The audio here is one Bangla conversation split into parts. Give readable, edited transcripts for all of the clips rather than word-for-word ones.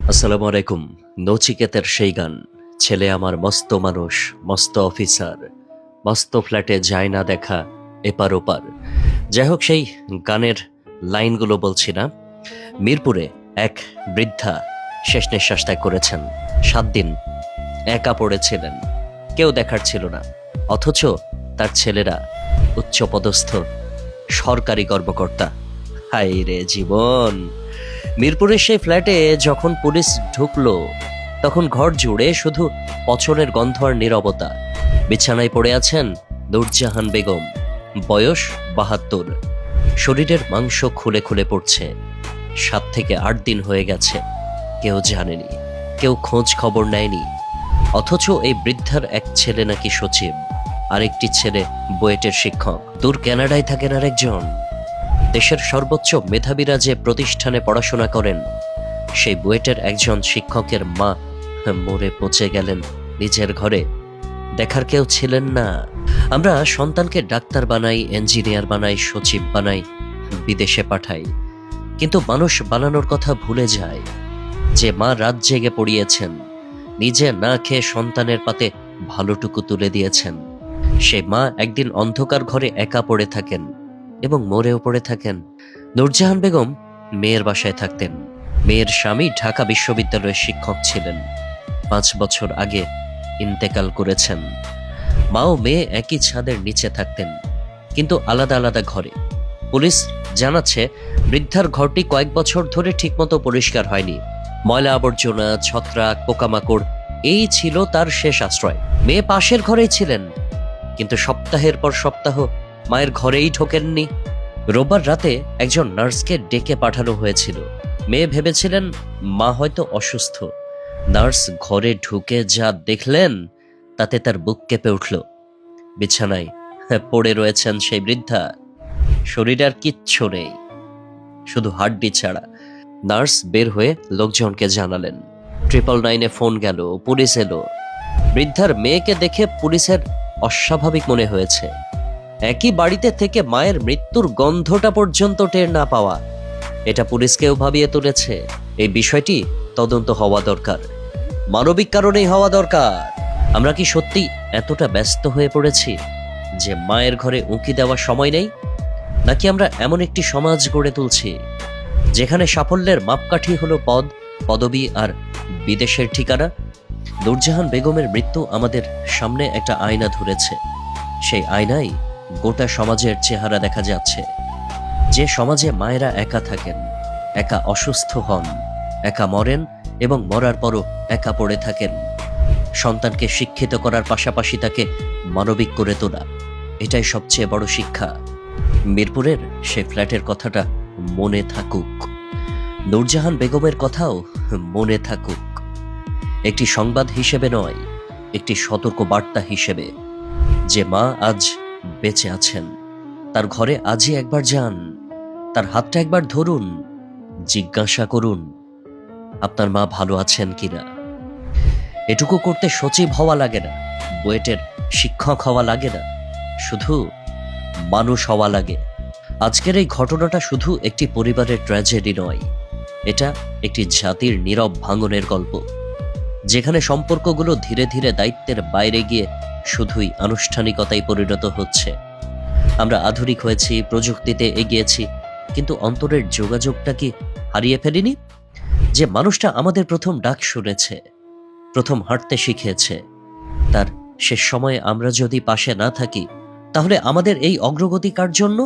আসসালামু আলাইকুম। নচিকেতের সেই গান, ছেলে আমার মস্ত মানুষ, মস্ত অফিসার, মস্ত ফ্ল্যাটে যায় না দেখা এপার ওপার। যাই হোক, সেই গানের লাইনগুলো বলছি না। মিরপুরে এক বৃদ্ধা শেষ নিঃশ্বাস ত্যাগ করেছেন। 7 দিন একা পড়েছিলেন, কেউ দেখার ছিল না। অথচ তার ছেলেরা উচ্চপদস্থ সরকারি কর্মকর্তা। হায় রে জীবন! মিরপুরের সেই ফ্ল্যাটে যখন পুলিশ ঢুকলো, তখন ঘর জুড়ে শুধু পচনের গন্ধ আর নীরবতা। বিছানায় পড়ে আছেন নূরজাহান বেগম, বয়স 72। শরীরের মাংস খুলে খুলে পড়ছে। 7 থেকে 8 দিন হয়ে গেছে, কেউ জানেনি, কেউ খোঁজ খবর নেয়নি। অথচ এই বৃদ্ধার এক ছেলে নাকি সচিব, আরেকটি ছেলে বুয়েটের শিক্ষক। দূর কানাডায় থাকেন আরেকজন। দেশের সর্বোচ্চ মেধাবীরা যে প্রতিষ্ঠানে পড়াশোনা করেন, সেই বুয়েটের একজন শিক্ষকের মা মরে পচে গেলেন নিজের ঘরে। দেখার কেউ ছিলেন না। আমরা সন্তানকে ডাক্তার বানাই, ইঞ্জিনিয়ার বানাই, সচিব বানাই, বিদেশে পাঠাই, কিন্তু মানুষ বানানোর কথা ভুলে যায় যে মা রাত জেগে পড়িয়েছেন, নিজে না খেয়ে সন্তানের পাতে ভালোটুকু তুলে দিয়েছেন। সেই মা একদিন অন্ধকার ঘরে একা পড়ে থাকেন এবং মরেও পড়ে থাকেন। নূরজাহান বেগম মেয়ের বাসায় থাকতেন। মেয়ের স্বামী ঢাকা বিশ্ববিদ্যালয়ের শিক্ষক ছিলেন। 5 বছর আগে ইন্তেকাল করেছেন। মা ও মেয়ে একই ছাদের নিচে থাকতেন, কিন্তু আলাদা আলাদা ঘরে। পুলিশ জানাচ্ছে, বৃদ্ধার ঘরটি কয়েক বছর ধরে ঠিকমতো পরিষ্কার হয়নি। ময়লা আবর্জনা, ছত্রাক, পোকামাকড়, এই ছিল তার শেষ আশ্রয়। মেয়ে পাশের ঘরেই ছিলেন, কিন্তু সপ্তাহের পর সপ্তাহ মায়ের ঘরেই ঢোকেননি। রোববার রাতে একজন নার্সকে ডেকে পাঠানো হয়েছিল। মেয়ে ভেবেছিলেন মা হয়তো অসুস্থ। নার্স ঘরে ঢুকে যা দেখলেন, তাতে তার বুক কেঁপে উঠল। বিছানায় পড়ে রয়েছেন সেই বৃদ্ধা। শরীরে আর কিচ্ছু নেই, শুধু হাড্ডি ছাড়া। নার্স বের হয়ে লোকজনকে জানালেন। 999-এ ফোন গেল, পুলিশ এলো। বৃদ্ধার মেয়েকে দেখে পুলিশের অস্বাভাবিক মনে হয়েছে। একই বাড়িতে থেকে মায়ের মৃত্যুর গন্ধটা পর্যন্ত টের না পাওয়া, এটা পুলিশকেও ভাবিয়ে তুলেছে। এই বিষয়টি তদন্ত হওয়া দরকার, মানবিক কারণেই হওয়া দরকার। আমরা কি সত্যি এতটা ব্যস্ত হয়ে পড়েছি যে মায়ের ঘরে উঁকি দেওয়ার সময় নেই? নাকি আমরা এমন একটি সমাজ গড়ে তুলছি যেখানে সাফল্যের মাপকাঠি হলো পদ, পদবি আর বিদেশের ঠিকানা? নূরজাহান বেগমের মৃত্যু আমাদের সামনে একটা আয়না ধরেছে। সেই আয়নায় গোটা সমাজের চেহারা দেখা যাচ্ছে। যে সমাজে মায়েরা একা থাকেন, একা অসুস্থ হন, একা মরেন এবং মরার পরও একা পড়ে থাকেন। সন্তানকে শিক্ষিত করার পাশাপাশি তাকে মানবিক করে তোলা, এটাই সবচেয়ে বড় শিক্ষা। মিরপুরের সে ফ্ল্যাটের কথাটা মনে থাকুক, নূরজাহান বেগমের কথাও মনে থাকুক। একটি সংবাদ হিসেবে নয়, একটি সতর্ক বার্তা হিসেবে। যে মা আজ বেঁচে আছেন, তার ঘরে আজই একবার যান, তার হাতটা একবার ধরুন, জিজ্ঞাসা করুন আপনার মা ভালো আছেন কিনা। এটুকু করতে সচিব হওয়া লাগে না, বুয়েটের শিক্ষক হওয়া লাগে না, শুধু মানুষ হওয়া লাগে। আজকের এই ঘটনাটা শুধু একটি পরিবারের ট্র্যাজেডি নয়, এটা একটি জাতির নীরব ভাঙনের গল্প, যেখানে সম্পর্কগুলো ধীরে ধীরে দায়িত্বের বাইরে গিয়ে শুধুই আনুষ্ঠানিকতায় পরিণত হচ্ছে। আমরা আধুনিক হয়েছি, প্রযুক্তিতে এগিয়েছি, কিন্তু অন্তরের যোগাযোগটা কি হারিয়ে ফেলিনি? যে মানুষটা আমাদের প্রথম ডাক শুনেছে, প্রথম হাঁটতে শিখিয়েছে, তার শেষ সময়ে আমরা যদি পাশে না থাকি, তাহলে আমাদের এই অগ্রগতি কার জন্য?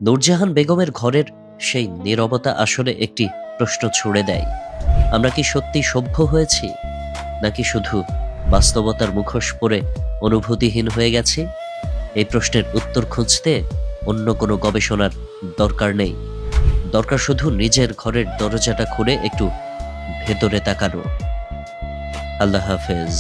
নূরজাহান বেগমের ঘরের সেই নীরবতা আসলে একটি প্রশ্ন ছুড়ে দেয়। আমরা কি সত্যি সভ্য হয়েছি, নাকি শুধু বাস্তবতার মুখোশ পরে অনুভূতিহীন হয়ে গেছি? এই প্রশ্নের উত্তর খুঁজতে অন্য কোনো গবেষণার দরকার নেই। দরকার শুধু নিজের ঘরের দরজাটা খুলে একটু ভেতরে তাকানো। আল্লাহ হাফেজ।